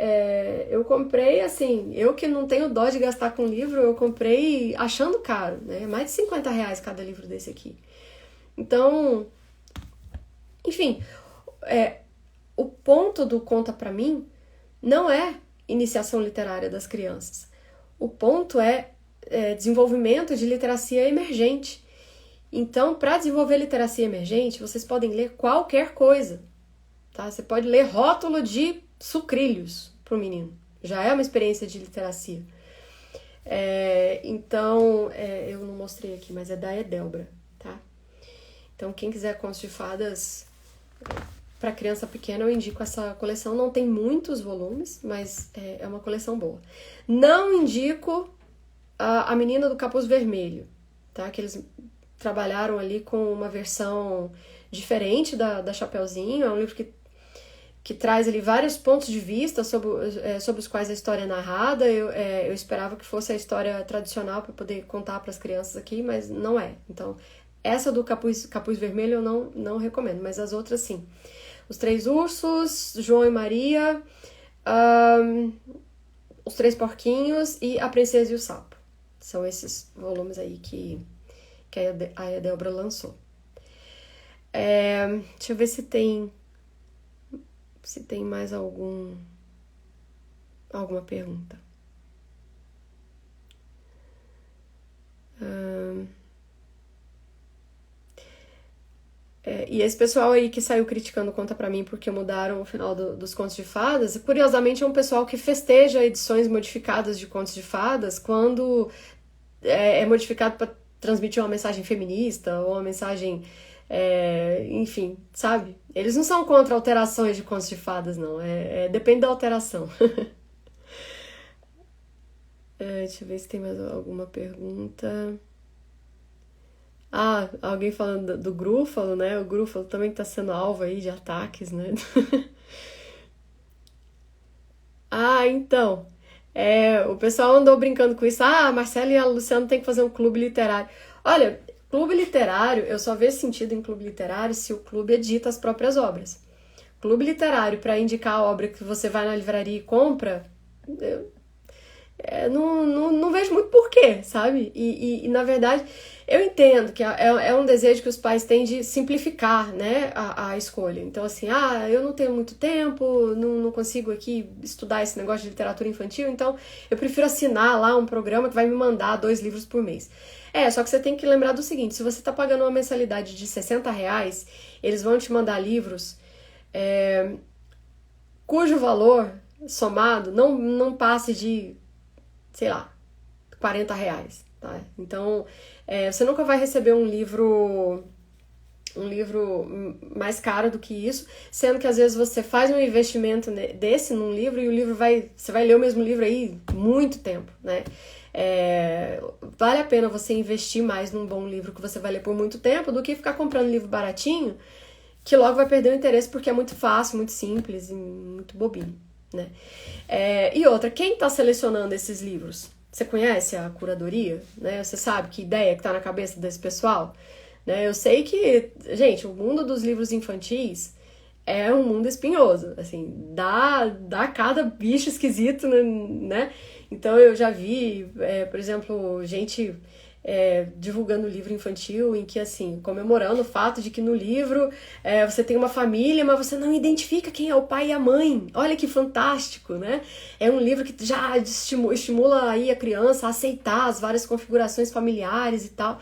Eu comprei, assim, eu que não tenho dó de gastar com livro, eu comprei achando caro, né? Mais de 50 reais cada livro desse aqui. Então, enfim, o ponto do Conta Pra Mim não é iniciação literária das crianças. O ponto é desenvolvimento de literacia emergente. Então, para desenvolver literacia emergente, vocês podem ler qualquer coisa, tá? Você pode ler rótulo de sucrilhos para o menino. Já é uma experiência de literacia. Então, eu não mostrei aqui, mas é da Edelbra, tá? Então, quem quiser contos de fadas para criança pequena, eu indico essa coleção. Não tem muitos volumes, mas é uma coleção boa. Não indico a Menina do Capuz Vermelho, tá? Que eles trabalharam ali com uma versão diferente da Chapeuzinho. É um livro que traz ali vários pontos de vista sobre os quais a história é narrada. Eu esperava que fosse a história tradicional para poder contar para as crianças aqui, mas não é. Então, essa do Capuz Vermelho eu não recomendo, mas as outras sim. Os Três Ursos, João e Maria, Os Três Porquinhos e A Princesa e o Sapo. São esses volumes aí que a Edelbra lançou. Deixa eu ver se tem mais alguma pergunta. E esse pessoal aí que saiu criticando Conta Pra Mim porque mudaram o final dos contos de fadas, curiosamente é um pessoal que festeja edições modificadas de contos de fadas quando é modificado para transmitir uma mensagem feminista ou uma mensagem, enfim, sabe? Eles não são contra alterações de contos de fadas, não. Depende da alteração. Deixa eu ver se tem mais alguma pergunta. Alguém falando do Grúfalo, né? O Grúfalo também tá sendo alvo aí de ataques, né? Então... o pessoal andou brincando com isso. A Marcela e a Luciana tem que fazer um clube literário. Olha, clube literário, eu só vejo sentido em clube literário se o clube edita as próprias obras. Clube literário para indicar a obra que você vai na livraria e compra, não vejo muito porquê, sabe? E na verdade, eu entendo que é um desejo que os pais têm de simplificar, né, a escolha. Então, assim, eu não tenho muito tempo, não consigo aqui estudar esse negócio de literatura infantil, então eu prefiro assinar lá um programa que vai me mandar 2 livros por mês. Só que você tem que lembrar do seguinte, se você está pagando uma mensalidade de R$60, eles vão te mandar livros cujo valor somado não passe de, sei lá, R$40, tá? Então, você nunca vai receber um livro mais caro do que isso, sendo que às vezes você faz um investimento desse num livro e você vai ler o mesmo livro aí muito tempo, né? Vale a pena você investir mais num bom livro que você vai ler por muito tempo do que ficar comprando livro baratinho que logo vai perder o interesse porque é muito fácil, muito simples e muito bobinho, né? E outra, quem está selecionando esses livros? Você conhece a curadoria, né? Você sabe que ideia que tá na cabeça desse pessoal, né? Eu sei que, gente, o mundo dos livros infantis é um mundo espinhoso, assim, dá cada bicho esquisito, né? Então eu já vi, por exemplo, gente divulgando livro infantil em que, assim, comemorando o fato de que no livro você tem uma família, mas você não identifica quem é o pai e a mãe. Olha que fantástico, né? É um livro que já estimula aí a criança a aceitar as várias configurações familiares e tal.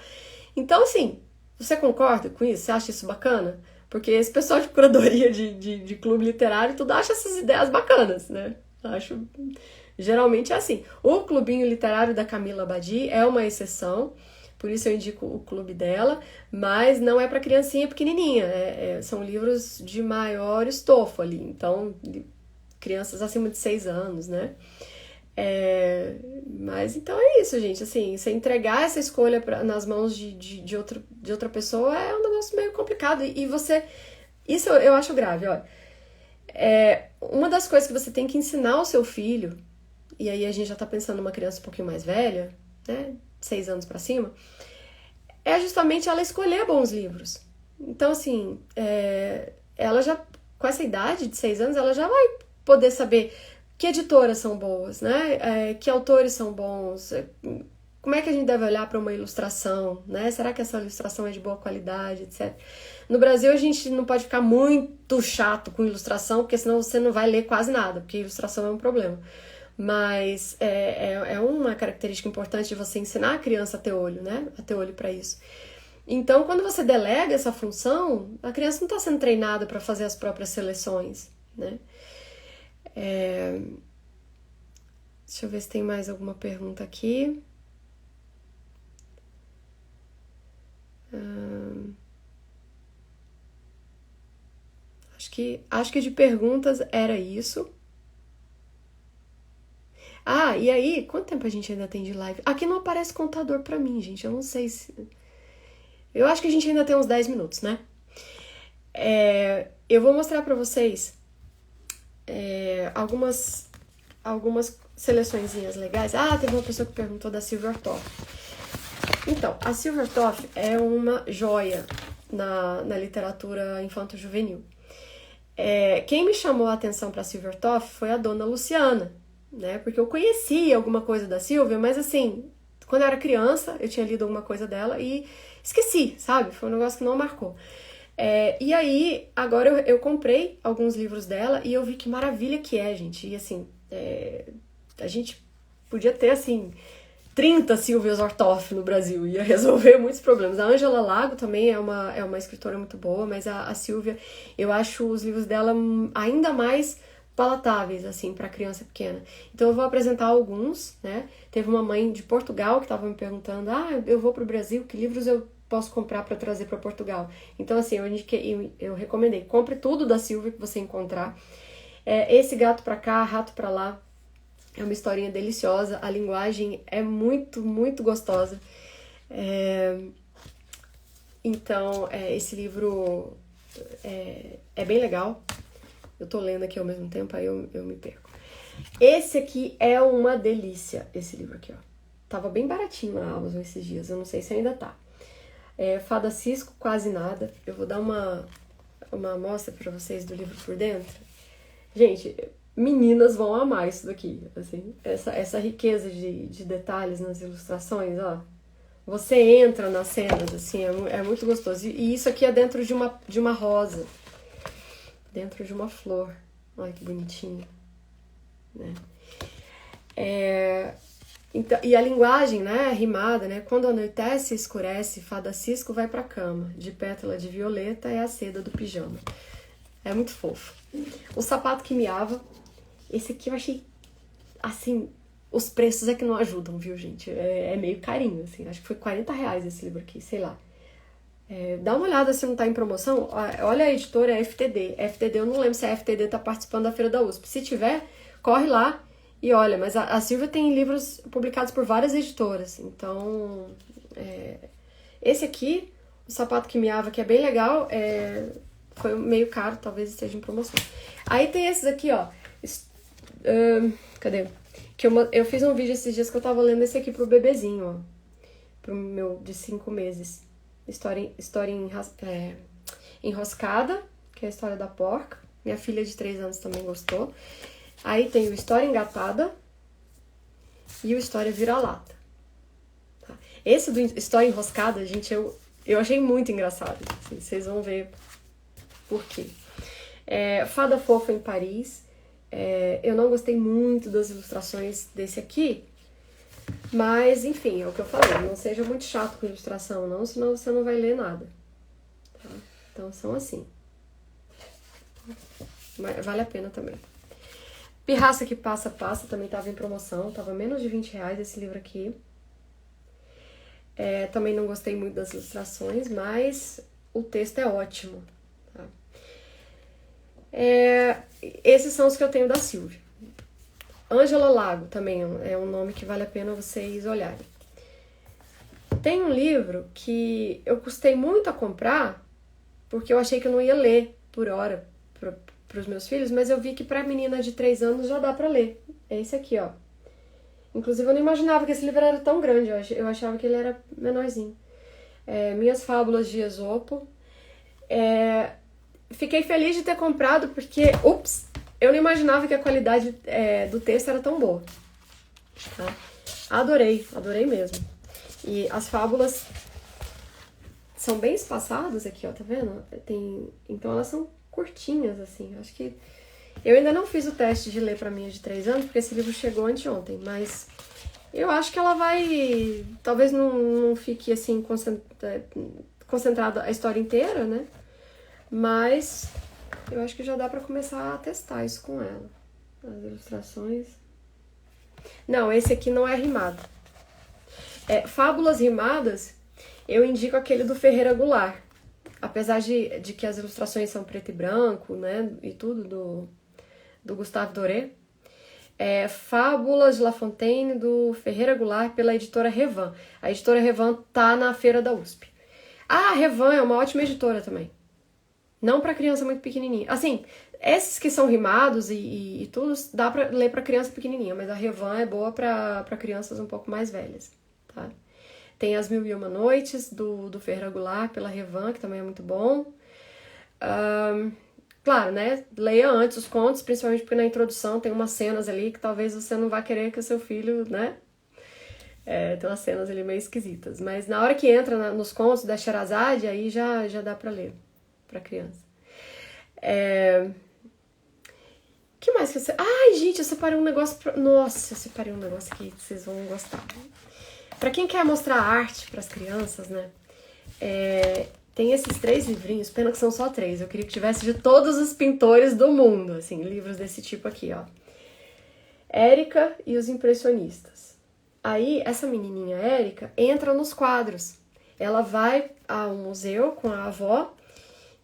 Então, assim, você concorda com isso? Você acha isso bacana? Porque esse pessoal de curadoria de clube literário, tudo acha essas ideias bacanas, né? Acho... Geralmente é assim. O clubinho literário da Camila Badi é uma exceção, por isso eu indico o clube dela, mas não é para criancinha pequenininha, são livros de maior estofo ali, então crianças acima de 6 anos, né? Mas então é isso, gente, assim, você entregar essa escolha nas mãos de outra pessoa é um negócio meio complicado, e você... Isso eu acho grave, olha. Uma das coisas que você tem que ensinar ao seu filho, e aí a gente já tá pensando numa criança um pouquinho mais velha, né, 6 anos pra cima, é justamente ela escolher bons livros. Então, assim, ela já, com essa idade de 6 anos, ela já vai poder saber que editoras são boas, né, que autores são bons, como é que a gente deve olhar para uma ilustração, né, será que essa ilustração é de boa qualidade, etc. No Brasil, a gente não pode ficar muito chato com ilustração, porque senão você não vai ler quase nada, porque ilustração é um problema. Mas é uma característica importante de você ensinar a criança a ter olho, né? A ter olho para isso. Então, quando você delega essa função, a criança não está sendo treinada para fazer as próprias seleções, né? Deixa eu ver se tem mais alguma pergunta aqui. Acho que de perguntas era isso. Ah, e aí, quanto tempo a gente ainda tem de live? Aqui não aparece contador pra mim, gente. Eu não sei se... Eu acho que a gente ainda tem uns 10 minutos, né? Eu vou mostrar pra vocês algumas seleçõezinhas legais. Ah, teve uma pessoa que perguntou da Silvertoff. Então, a Silvertoff é uma joia na literatura infanto-juvenil. Quem me chamou a atenção pra Silvertoff foi a dona Luciana, né? Porque eu conhecia alguma coisa da Silvia, mas assim, quando eu era criança, eu tinha lido alguma coisa dela e esqueci, sabe? Foi um negócio que não marcou. E aí, agora eu comprei alguns livros dela e eu vi que maravilha que é, gente. E assim, a gente podia ter, assim, 30 Silvias Ortoff no Brasil, ia resolver muitos problemas. A Ângela Lago também é uma escritora muito boa, mas a Silvia, eu acho os livros dela ainda mais palatáveis, assim, para criança pequena. Então eu vou apresentar alguns, né? Teve uma mãe de Portugal que estava me perguntando, eu vou para o Brasil, que livros eu posso comprar para trazer para Portugal? Então, assim, eu recomendei, compre tudo da Silvia que você encontrar. Esse Gato para cá, Rato para lá, é uma historinha deliciosa, a linguagem é muito, muito gostosa. Então, esse livro é bem legal. Eu tô lendo aqui ao mesmo tempo, aí eu me perco. Esse aqui é uma delícia, esse livro aqui, ó. Tava bem baratinho na Amazon esses dias, eu não sei se ainda tá. Fada Cisco, Quase Nada. Eu vou dar uma amostra pra vocês do livro por dentro. Gente, meninas vão amar isso daqui, assim. Essa riqueza de detalhes nas ilustrações, ó. Você entra nas cenas, assim, é muito gostoso. E isso aqui é dentro de uma rosa. Dentro de uma flor. Olha que bonitinho. Né? Então, e a linguagem, né, rimada, né? Quando anoitece, escurece, fada cisco vai pra cama. De pétala de violeta é a seda do pijama. É muito fofo. O Sapato que Miava. Esse aqui eu achei, assim, os preços é que não ajudam, viu, gente? É meio carinho, assim. Acho que foi R$40 esse livro aqui, sei lá. Dá uma olhada se não tá em promoção. Olha a editora, é FTD. FTD, eu não lembro se a FTD tá participando da Feira da USP. Se tiver, corre lá e olha. Mas a Silvia tem livros publicados por várias editoras. Então, esse aqui, O Sapato que Miava, que é bem legal, foi meio caro, talvez esteja em promoção. Aí tem esses aqui, ó. Cadê? que eu fiz um vídeo esses dias que eu tava lendo esse aqui pro bebezinho, ó. Pro meu de 5 meses. História enroscada, que é a história da porca. Minha filha de 3 anos também gostou. Aí tem o História Engatada e o História Vira-Lata. Tá? Esse do História Enroscada, gente, eu achei muito engraçado. Assim, vocês vão ver por quê. Fada Fofa em Paris. Eu não gostei muito das ilustrações desse aqui, mas, enfim, é o que eu falei. Não seja muito chato com ilustração, não, senão você não vai ler nada. Tá? Então, são assim. Mas vale a pena também. Pirraça que Passa, Passa, também estava em promoção. Tava menos de R$20 esse livro aqui. Também não gostei muito das ilustrações, mas o texto é ótimo. Tá? Esses são os que eu tenho da Silvia. Ângela Lago também é um nome que vale a pena vocês olharem. Tem um livro que eu custei muito a comprar, porque eu achei que eu não ia ler por hora para os meus filhos, mas eu vi que para menina de 3 anos já dá para ler. É esse aqui, ó. Inclusive eu não imaginava que esse livro era tão grande, eu achava que ele era menorzinho. Minhas Fábulas de Esopo. Fiquei feliz de ter comprado porque, eu não imaginava que a qualidade do texto era tão boa. Tá? Adorei mesmo. E as fábulas são bem espaçadas aqui, ó, tá vendo? Então elas são curtinhas, assim. Acho que eu ainda não fiz o teste de ler pra minha de 3 anos, porque esse livro chegou anteontem, mas eu acho que ela vai... Talvez não fique, assim, concentrada a história inteira, né? Mas eu acho que já dá pra começar a testar isso com ela. As ilustrações... Não, esse aqui não é rimado. Fábulas rimadas, eu indico aquele do Ferreira Goulart. Apesar de que as ilustrações são preto e branco, né? E tudo, do Gustave Doré. Fábulas de La Fontaine, do Ferreira Goulart, pela editora Revan. A editora Revan tá na feira da USP. A Revan é uma ótima editora também. Não para criança muito pequenininha. Assim, esses que são rimados e tudo, dá pra ler para criança pequenininha, mas a Revan é boa para crianças um pouco mais velhas, tá? Tem As Mil e Uma Noites, do Ferreira Goulart, pela Revan, que também é muito bom. Claro, né? Leia antes os contos, principalmente porque na introdução tem umas cenas ali que talvez você não vá querer que o seu filho, né? Tem umas cenas ali meio esquisitas. Mas na hora que entra nos contos da Sherazade, aí já dá pra ler pra criança. Que mais que você... Ai, gente, eu separei um negócio... Nossa, eu separei um negócio aqui que vocês vão gostar. Pra quem quer mostrar arte pras crianças, né? Tem esses 3 livrinhos, pena que são só 3. Eu queria que tivesse de todos os pintores do mundo, assim, livros desse tipo aqui, ó. Érica e os Impressionistas. Aí, essa menininha Érica entra nos quadros. Ela vai ao museu com a avó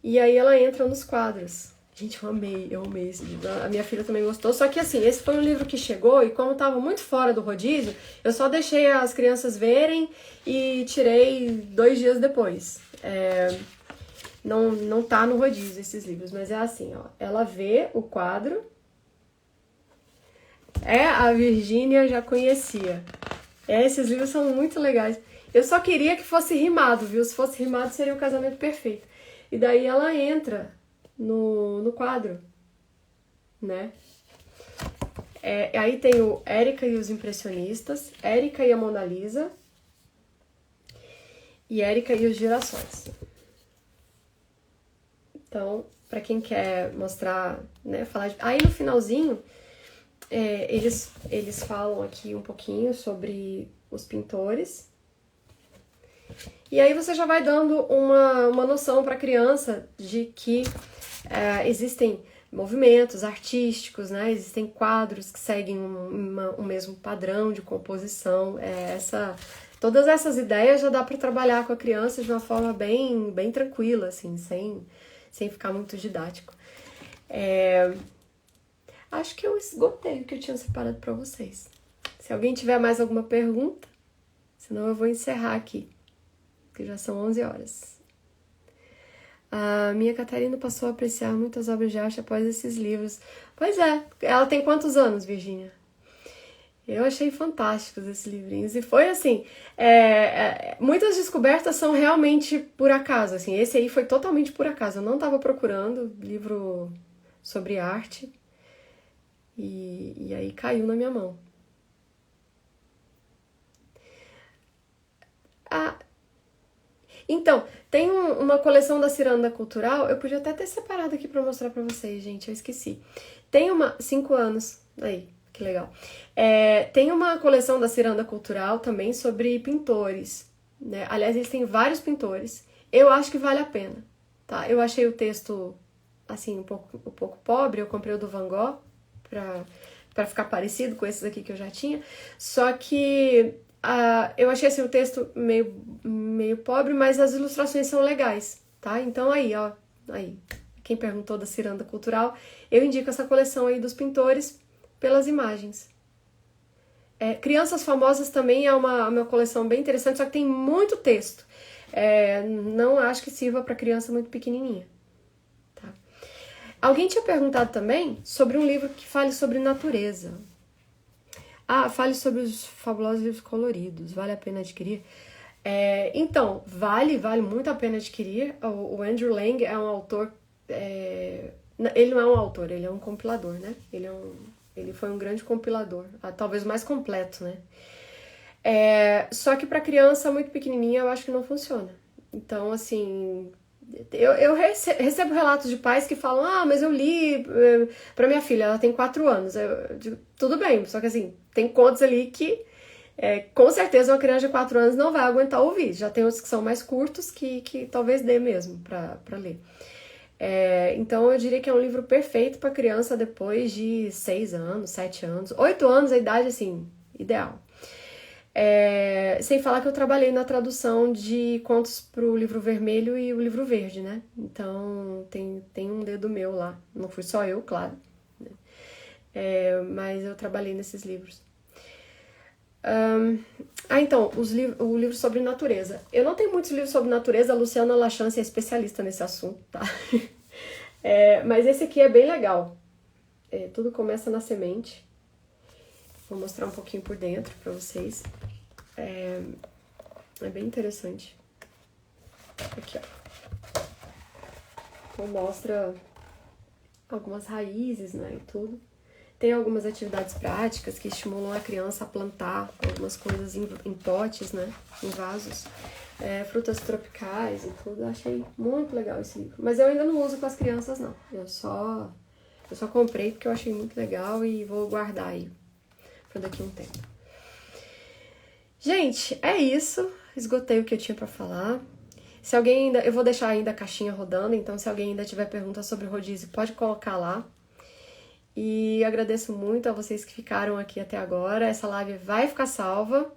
e aí ela entra nos quadros. Gente, eu amei esse livro. A minha filha também gostou. Só que assim, esse foi um livro que chegou e como estava muito fora do rodízio, eu só deixei as crianças verem e tirei 2 dias depois. Não tá no rodízio esses livros, mas é assim, ó. Ela vê o quadro. A Virgínia já conhecia. Esses livros são muito legais. Eu só queria que fosse rimado, viu? Se fosse rimado, seria o casamento perfeito. E daí ela entra no quadro, né? Aí tem o Érica e os Impressionistas, Érica e a Mona Lisa e Érica e os Girassóis. Então, pra quem quer mostrar, né, falar... Aí no finalzinho, eles falam aqui um pouquinho sobre os pintores. E aí você já vai dando uma noção para a criança de que existem movimentos artísticos, né? Existem quadros que seguem um mesmo padrão de composição. Todas essas ideias já dá para trabalhar com a criança de uma forma bem, bem tranquila, assim, sem ficar muito didático. Acho que eu esgotei o que eu tinha separado para vocês. Se alguém tiver mais alguma pergunta, senão eu vou encerrar aqui, que já são 11 horas. A minha Catarina passou a apreciar muitas obras de arte após esses livros. Pois é, ela tem quantos anos, Virgínia? Eu achei fantásticos esses livrinhos. E foi assim, muitas descobertas são realmente por acaso, assim. Esse aí foi totalmente por acaso. Eu não estava procurando livro sobre arte e aí caiu na minha mão. Ah, então, tem uma coleção da Ciranda Cultural. Eu podia até ter separado aqui para mostrar para vocês, gente. Eu esqueci. Tem uma... 5 anos. Aí, que legal. Tem uma coleção da Ciranda Cultural também sobre pintores, né? Aliás, eles têm vários pintores. Eu acho que vale a pena, tá? Eu achei o texto, assim, um pouco pobre. Eu comprei o do Van Gogh pra ficar parecido com esses aqui que eu já tinha. Só que eu achei assim, o texto meio pobre, mas as ilustrações são legais, tá? Então aí, ó, aí, quem perguntou da Ciranda Cultural, eu indico essa coleção aí dos pintores pelas imagens. Crianças Famosas também é uma coleção bem interessante, só que tem muito texto. Não acho que sirva para criança muito pequenininha. Tá? Alguém tinha perguntado também sobre um livro que fale sobre natureza. Fale sobre os fabulosos livros coloridos, vale a pena adquirir? Então, vale muito a pena adquirir. O Andrew Lang é um autor... ele não é um autor, ele é um compilador, né? Ele foi um grande compilador, talvez o mais completo, né? Só que para criança muito pequenininha eu acho que não funciona. Então, assim, eu recebo relatos de pais que falam: mas eu li para minha filha, ela tem 4 anos. Eu digo, tudo bem, só que assim, tem contos ali que com certeza uma criança de 4 anos não vai aguentar ouvir. Já tem outros que são mais curtos que talvez dê mesmo para ler. Então eu diria que é um livro perfeito para criança depois de 6 anos, 7 anos, 8 anos, a idade assim, ideal. Sem falar que eu trabalhei na tradução de contos pro livro vermelho e o livro verde, né? Então tem um dedo meu lá. Não fui só eu, claro, né? Mas eu trabalhei nesses livros. Então, o livro sobre natureza. Eu não tenho muitos livros sobre natureza, a Luciana Lachance é especialista nesse assunto, tá? Mas esse aqui é bem legal. Tudo começa na semente. Vou mostrar um pouquinho por dentro pra vocês. É bem interessante. Aqui, ó. Então mostra algumas raízes, né, e tudo. Tem algumas atividades práticas que estimulam a criança a plantar algumas coisas em potes, né, em vasos. Frutas tropicais e tudo. Eu achei muito legal esse livro. Mas eu ainda não uso com as crianças, não. Eu só comprei porque eu achei muito legal e vou guardar aí para daqui a um tempo. Gente, é isso. Esgotei o que eu tinha para falar. Se alguém ainda... Eu vou deixar ainda a caixinha rodando, então se alguém ainda tiver perguntas sobre rodízio, pode colocar lá. E agradeço muito a vocês que ficaram aqui até agora. Essa live vai ficar salva.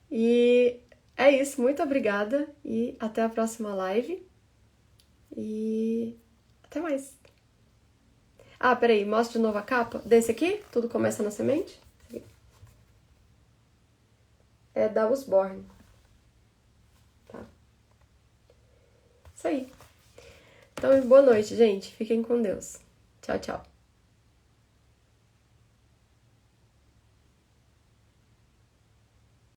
E é isso. Muito obrigada e até a próxima live. E até mais. Peraí. Mostra de novo a capa desse aqui. Tudo começa na semente. É da Usborne. Tá? Isso aí. Então, boa noite, gente. Fiquem com Deus. Tchau, tchau.